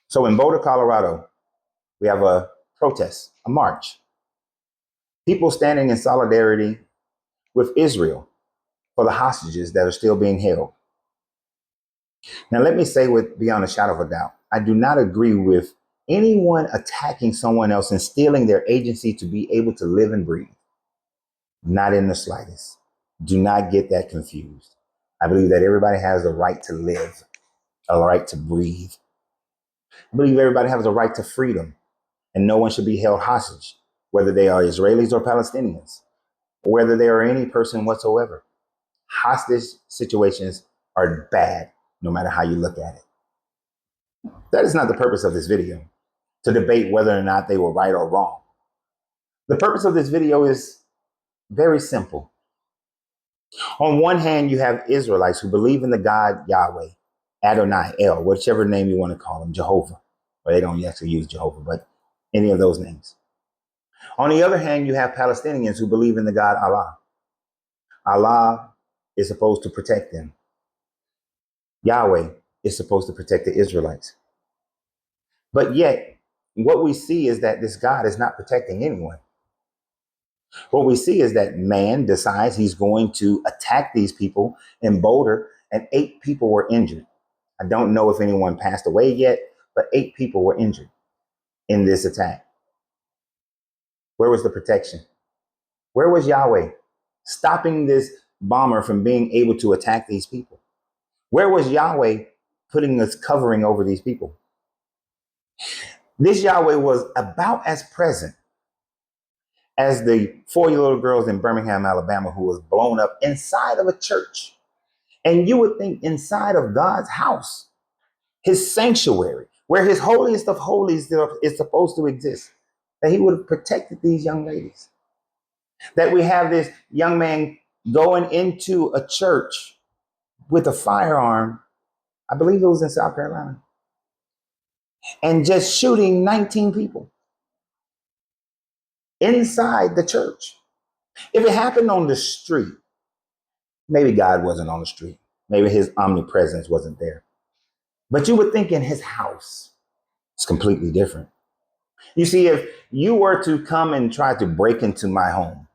So in Boulder, Colorado, we have a protest, a march. People standing in solidarity with Israel for the hostages that are still being held. Now, let me say with beyond a shadow of a doubt, I do not agree with anyone attacking someone else and stealing their agency to be able to live and breathe. Not in the slightest. Do not get that confused. I believe that everybody has a right to live, a right to breathe. I believe everybody has a right to freedom, and no one should be held hostage, whether they are Israelis or Palestinians, or whether they are any person whatsoever. Hostage situations are bad, no matter how you look at it. That is not the purpose of this video, to debate whether or not they were right or wrong. The purpose of this video is very simple. On one hand, you have Israelites who believe in the God Yahweh, Adonai, El, whichever name you want to call him, Jehovah. Well, they don't actually use Jehovah, but any of those names. On the other hand, you have Palestinians who believe in the God Allah. Allah is supposed to protect them. Yahweh is supposed to protect the Israelites. But yet, what we see is that this God is not protecting anyone. What we see is that man decides he's going to attack these people in Boulder, and 8 people were injured. I don't know if anyone passed away yet, but 8 people were injured in this attack. Where was the protection? Where was Yahweh stopping this bomber from being able to attack these people? Where was Yahweh putting this covering over these people? This Yahweh was about as present as the 4 little girls in Birmingham, Alabama, who was blown up inside of a church. And you would think inside of God's house, his sanctuary, where his holiest of holies is supposed to exist, that he would have protected these young ladies. That we have this young man going into a church with a firearm, I believe it was in South Carolina, and just shooting 19 people inside the church. If it happened on the street, maybe God wasn't on the street. Maybe his omnipresence wasn't there. But you would think in his house, it's completely different. You see, if you were to come and try to break into my home,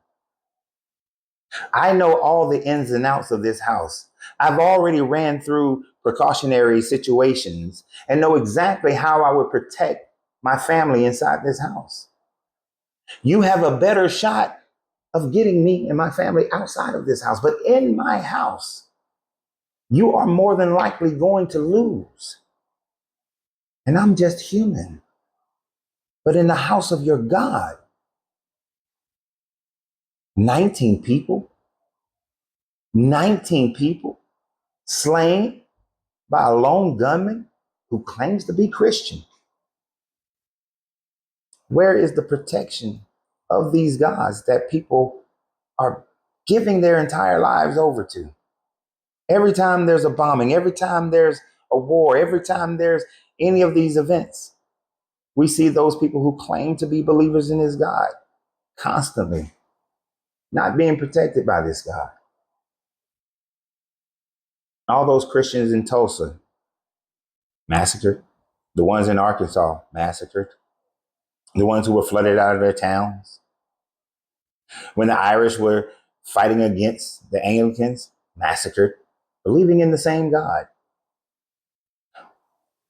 I know all the ins and outs of this house. I've already ran through precautionary situations and know exactly how I would protect my family inside this house. You have a better shot of getting me and my family outside of this house, but in my house, you are more than likely going to lose. And I'm just human. But in the house of your God, 19 people, 19 people slain by a lone gunman who claims to be Christian. Where is the protection of these gods that people are giving their entire lives over to? Every time there's a bombing, every time there's a war, every time there's any of these events, we see those people who claim to be believers in this God constantly not being protected by this God. All those Christians in Tulsa, massacred. The ones in Arkansas, massacred. The ones who were flooded out of their towns. When the Irish were fighting against the Anglicans, massacred, believing in the same God.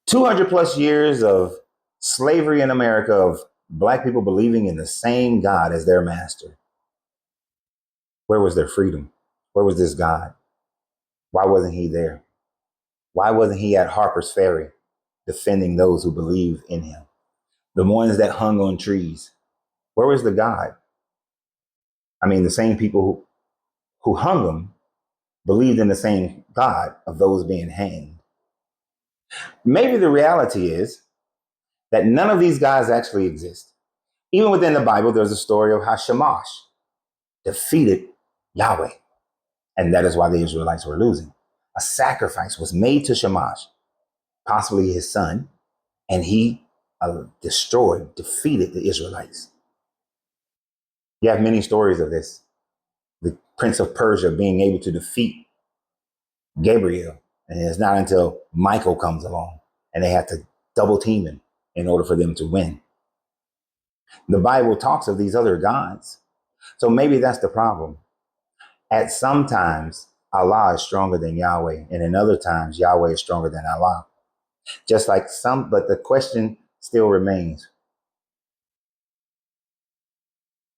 200 plus years of slavery in America, of Black people believing in the same God as their master. Where was their freedom? Where was this God? Why wasn't he there? Why wasn't he at Harper's Ferry defending those who believe in him? The ones that hung on trees. Where was the God? I mean, the same people who hung them believed in the same God of those being hanged. Maybe the reality is that none of these guys actually exist. Even within the Bible, there's a story of how Shamash defeated Yahweh. And that is why the Israelites were losing. A sacrifice was made to Shamash, possibly his son, and he defeated the Israelites. You have many stories of this. The Prince of Persia being able to defeat Gabriel. And it's not until Michael comes along and they have to double team him in order for them to win. The Bible talks of these other gods. So maybe that's the problem. At some times, Allah is stronger than Yahweh, and in other times, Yahweh is stronger than Allah. Just like some, but the question still remains.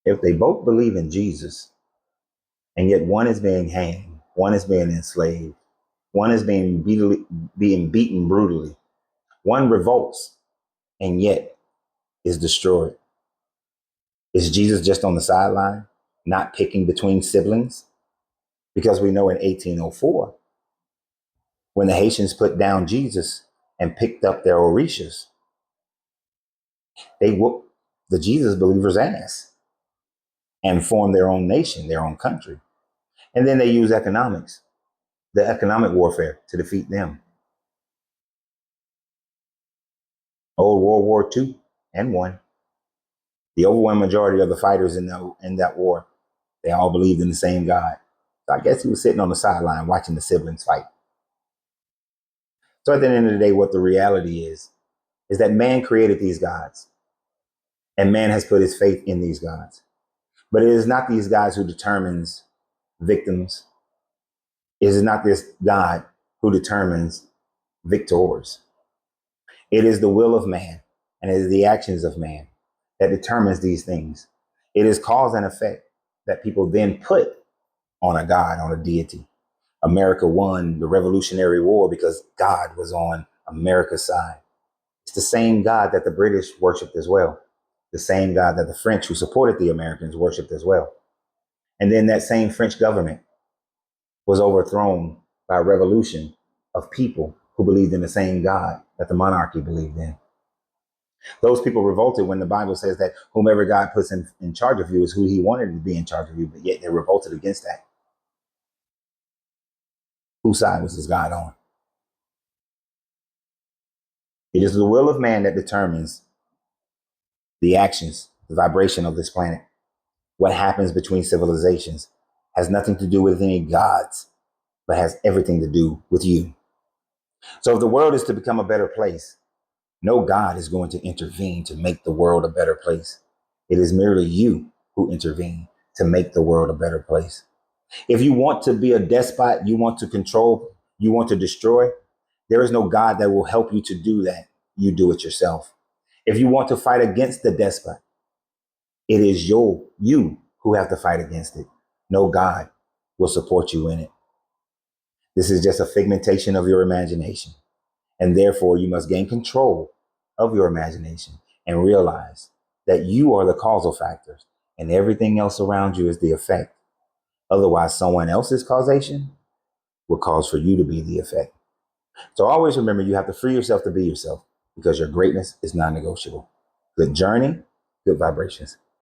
If they both believe in Jesus, and yet one is being hanged, one is being enslaved, one is being beaten brutally, one revolts, and yet is destroyed. Is Jesus just on the sideline, not picking between siblings? Because we know in 1804, when the Haitians put down Jesus and picked up their Orishas, they whooped the Jesus believers' ass and formed their own nation, their own country. And then they used economics, the economic warfare, to defeat them. Old World War II and I, the overwhelming majority of the fighters in that war, they all believed in the same God. So I guess he was sitting on the sideline watching the siblings fight. So at the end of the day, what the reality is that man created these gods and man has put his faith in these gods. But it is not these gods who determines victims. It is not this God who determines victors. It is the will of man and it is the actions of man that determines these things. It is cause and effect that people then put on a God, on a deity. America won the Revolutionary War because God was on America's side. It's the same God that the British worshipped as well. The same God that the French, who supported the Americans, worshipped as well. And then that same French government was overthrown by a revolution of people who believed in the same God that the monarchy believed in. Those people revolted when the Bible says that whomever God puts in charge of you is who he wanted to be in charge of you, but yet they revolted against that. Whose side was this God on? It is the will of man that determines the actions, the vibration of this planet. What happens between civilizations has nothing to do with any gods, but has everything to do with you. So if the world is to become a better place, no God is going to intervene to make the world a better place. It is merely you who intervene to make the world a better place. If you want to be a despot, you want to control, you want to destroy, there is no God that will help you to do that. You do it yourself. If you want to fight against the despot, it is you who have to fight against it. No God will support you in it. This is just a figmentation of your imagination. And therefore, you must gain control of your imagination and realize that you are the causal factors and everything else around you is the effect. Otherwise, someone else's causation will cause for you to be the effect. So always remember, you have to free yourself to be yourself because your greatness is non-negotiable. Good journey, good vibrations.